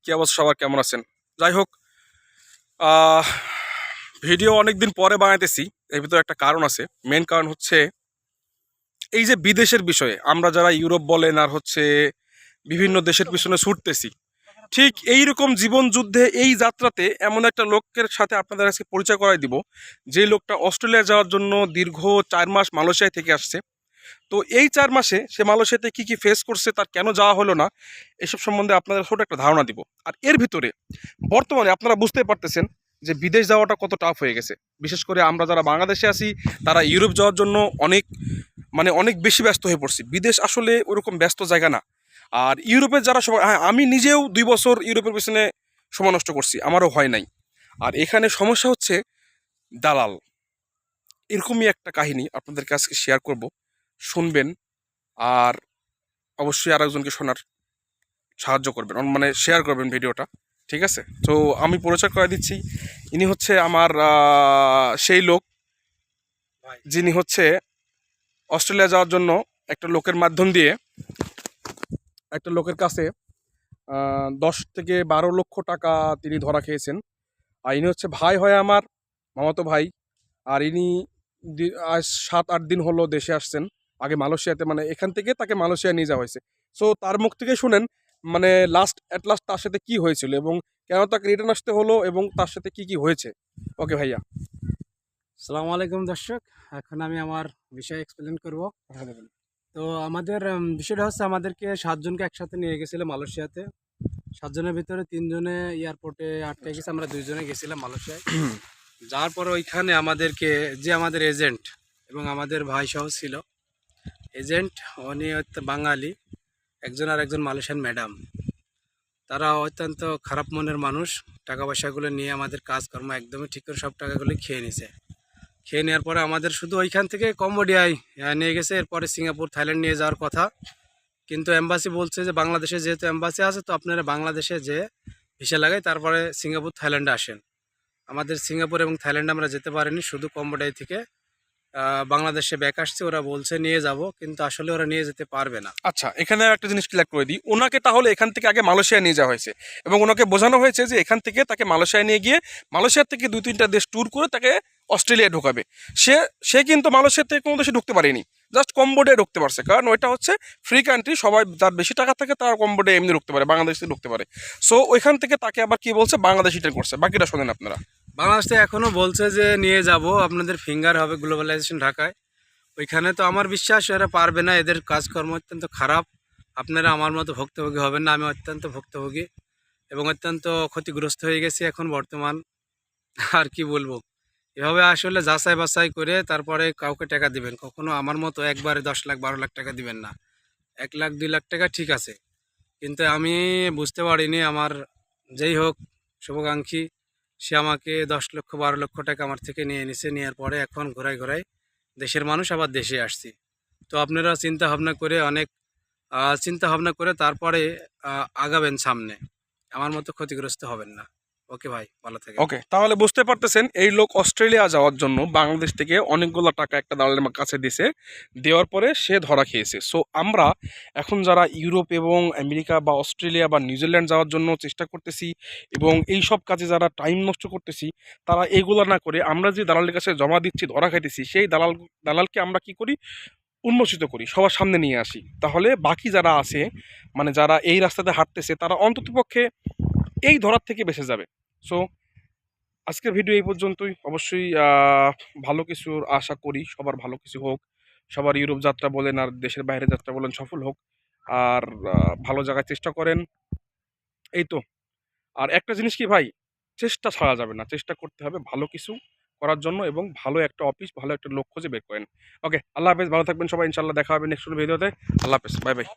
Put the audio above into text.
কি অবস্থা সবার, কেমন আছেন? যাই হোক, আহ, ভিডিও অনেকদিন পরে বানাইতেছি। এর ভিতরে একটা কারণ আছে। মেন কারণ হচ্ছে এই যে বিদেশের বিষয়ে আমরা যারা ইউরোপ বলেন আর হচ্ছে বিভিন্ন দেশের পিছনে ছুটতেছি, ঠিক এইরকম জীবন যুদ্ধে এই যাত্রাতে এমন একটা লোকের সাথে আপনাদের আজকে পরিচয় করাই দিব, যে লোকটা অস্ট্রেলিয়া যাওয়ার জন্য দীর্ঘ 4 মাস মালয়েশিয়ায় থেকে আসছে। তো এই 4 মাসে সে মালয়েশিয়াতে কি কি ফেস করছে, তার কেন যাওয়া হলো না, এসব সম্বন্ধে আপনাদের ছোট একটা ধারণা দিব। আর এর ভিতরে বর্তমানে আপনারা বুঝতেই পারতেছেন যে বিদেশ যাওয়াটা কত টাফ হয়ে গেছে। বিশেষ করে আমরা যারা বাংলাদেশে আছি, তারা ইউরোপ যাওয়ার জন্য অনেক বেশি ব্যস্ত হয়ে পড়ছি। বিদেশ আসলে ওরকম ব্যস্ত জায়গা না। আর ইউরোপের যারা সবাই, হ্যাঁ, আমি নিজেও 2 বছর ইউরোপের পিছনে সময় নষ্ট করছি, আমারও হয় নাই। আর এখানে সমস্যা হচ্ছে দালাল। এরকমই একটা কাহিনী আপনাদের কাছে শেয়ার করব, শুনবেন। আর অবশ্যই আরেকজনকে শোনার সাহায্য করবেন, মানে শেয়ার করবেন ভিডিওটা, ঠিক আছে? তো আমি পরিচয় করে দিচ্ছি। ইনি হচ্ছে আমার সেই লোক যিনি হচ্ছে অস্ট্রেলিয়া যাওয়ার জন্য একটা লোকের মাধ্যম দিয়ে একটা লোকের কাছে 10 থেকে 12 লক্ষ টাকা তিনি ধরা খেয়েছেন। আর ইনি হচ্ছে ভাই হয় আমার, মামাতো ভাই। আর ইনি আজ 7-8 দিন হলো দেশে আসছেন। আগে মালয়েশিয়াতে, মানে এখান থেকে তাকে মালয়েশিয়া নিয়ে যাওয়া হয়েছে। সো তার মুখ থেকে শুনেন, মানে অ্যাট লাস্ট তার সাথে কি হয়েছিল এবং কেন তাকে রিটার্ন আসতে হলো এবং তার সাথে কি কি হয়েছে। ওকে ভাইয়া। সালামু আলাইকুম দর্শক। এখন আমি আমার বিষয় এক্সপ্লেন করব। তো আমাদের বিষয়টা হচ্ছে, আমাদেরকে 7 জনকে একসাথে নিয়ে গেছিল মালয়েশিয়াতে। 7 জনের ভিতরে 3 জনে এয়ারপোর্টে আটকে গেছে, আমরা 2 জনে গেছিলাম মালয়েশিয়ায়। যাওয়ার পর ওইখানে আমাদেরকে, যে আমাদের এজেন্ট এবং আমাদের ভাই সহ ছিল এজেন্ট, উনি বাঙালি একজন আর একজন মালয়েশিয়ান ম্যাডাম। তারা অত্যন্ত খারাপ মনের মানুষ। টাকা পয়সাগুলো নিয়ে আমাদের কাজকর্ম একদমই ঠিক করে সব টাকাগুলো খেয়ে নিছে। খেয়ে নেওয়ার পরে আমাদের শুধু ওইখান থেকে কম্বোডিয়ায় নিয়ে গেছে। এরপরে সিঙ্গাপুর, থাইল্যান্ড নিয়ে যাওয়ার কথা, কিন্তু এম্বাসি বলছে যে বাংলাদেশে যেহেতু এম্বাসি আছে, তো আপনারা বাংলাদেশে যে ভিসা লাগাই তারপরে সিঙ্গাপুর, থাইল্যান্ডে আসেন। আমাদের সিঙ্গাপুর এবং থাইল্যান্ডে আমরা যেতে পারিনি, শুধু কম্বোডিয়া থেকে বাংলাদেশে ব্যাক আসছে। ওরা বলছে নিয়ে যাব, কিন্তু আসলে ওরা নিয়ে যেতে পারবে না। আচ্ছা, এখানে একটা জিনিস ক্লিয়ার করে দিই। ওনাকে তাহলে এখান থেকে আগে মালয়েশিয়া নিয়ে যাওয়া হয়েছে এবং ওনাকে বোঝানো হয়েছে যে এখান থেকে তাকে মালয়েশিয়ায় নিয়ে গিয়ে মালয়েশিয়ার থেকে 2-3টা দেশ ট্যুর করে তাকে অস্ট্রেলিয়ায় ঢোকাবে। সে সে কিন্তু মালয়েশিয়া থেকে কোনো দেশে ঢুকতে পারেনি, জাস্ট কম্বোডিয়ায় ঢুকতে পারছে, কারণ ওইটা হচ্ছে ফ্রি কান্ট্রি। সবাই যার বেশি টাকা থাকে তারা কম্বোডিয়া এমনি ঢুকতে পারে, বাংলাদেশ থেকে ঢুকতে পারে। সো ওইখান থেকে তাকে আবার কি বলছে, বাংলাদেশ রিটার্ন করছে। বাকিটা শোনেন আপনারা। বাংলাদেশ থেকে এখনও বলছে যে নিয়ে যাব, আপনাদের ফিঙ্গার হবে গ্লোবালাইজেশন ঢাকায়। ওইখানে তো আমার বিশ্বাস এরা পারবে না, এদের কাজকর্ম অত্যন্ত খারাপ। আপনারা আমার মতো ভুক্তভোগী হবেন না, আমি অত্যন্ত ভুক্তভোগী এবং অত্যন্ত ক্ষতিগ্রস্ত হয়ে গেছি এখন বর্তমান। আর কি বলবো, এভাবে আসলে যাচাই বাছাই করে তারপরে কাউকে টাকা দিবেন। কখনো আমার মতো একবারে 10 লাখ 12 লাখ টাকা দিবেন না। 1 লাখ 2 লাখ টাকা ঠিক আছে, কিন্তু আমি বুঝতে পারিনি আমার যেই হোক শুভাকাঙ্ক্ষী, সে আমাকে 10 লক্ষ 12 লক্ষ টাকা আমার থেকে নিয়ে নিছে। নেওয়ার পরে এখন ঘোরায় ঘোরায় দেশের মানুষ আবার দেশে আসছি। তো আপনারা চিন্তা ভাবনা করে তারপরে আগাবেন সামনে। আমার মতো ক্ষতিগ্রস্ত হবেন না। ওকে ভাই, ভালো থাকেন। ওকে, তাহলে বুঝতে পারতেছেন এই লোক অস্ট্রেলিয়া যাওয়ার জন্য বাংলাদেশ থেকে অনেকগুলো টাকা একটা দালালের কাছে দিছে। দেওয়ার পরে সে ধরা খেয়েছে। সো আমরা এখন যারা ইউরোপ এবং আমেরিকা বা অস্ট্রেলিয়া বা নিউজিল্যান্ড যাওয়ার জন্য চেষ্টা করতেছি এবং এই সব কাজে যারা টাইম নষ্ট করতেছি, তারা এগুলো না করে আমরা যে দালালের কাছে জমা দিচ্ছি, ধরা খাইতেছি, সেই দালালকে আমরা কি করি, উন্মোচিত করি, সবার সামনে নিয়ে আসি। তাহলে বাকি যারা আছে, মানে যারা এই রাস্তাতে হাঁটতেছে, তারা অন্ততপক্ষে এই ধরার থেকে বেঁচে যাবে। সো আজকের ভিডিও এই পর্যন্তই। অবশ্যই ভালো কিছুর আশা করি, সবার ভালো কিছু হোক, সবার ইউরোপ যাত্রা বলেন আর দেশের বাইরে যাত্রা বলেন সফল হোক। আর ভালো জায়গায় চেষ্টা করেন, এই তো। আর একটা জিনিস কি ভাই, চেষ্টা ছাড়া যাবে না, চেষ্টা করতে হবে ভালো কিছু করার জন্য এবং ভালো একটা অফিস, ভালো একটা লোক খুঁজে বের করেন। ওকে, আল্লাহ হাফেজ, ভালো থাকবেন সবাই। ইনশাল্লাহ দেখা হবে নেক্সট ভিডিওতে। আল্লাহ হাফেজ, বাই বাই।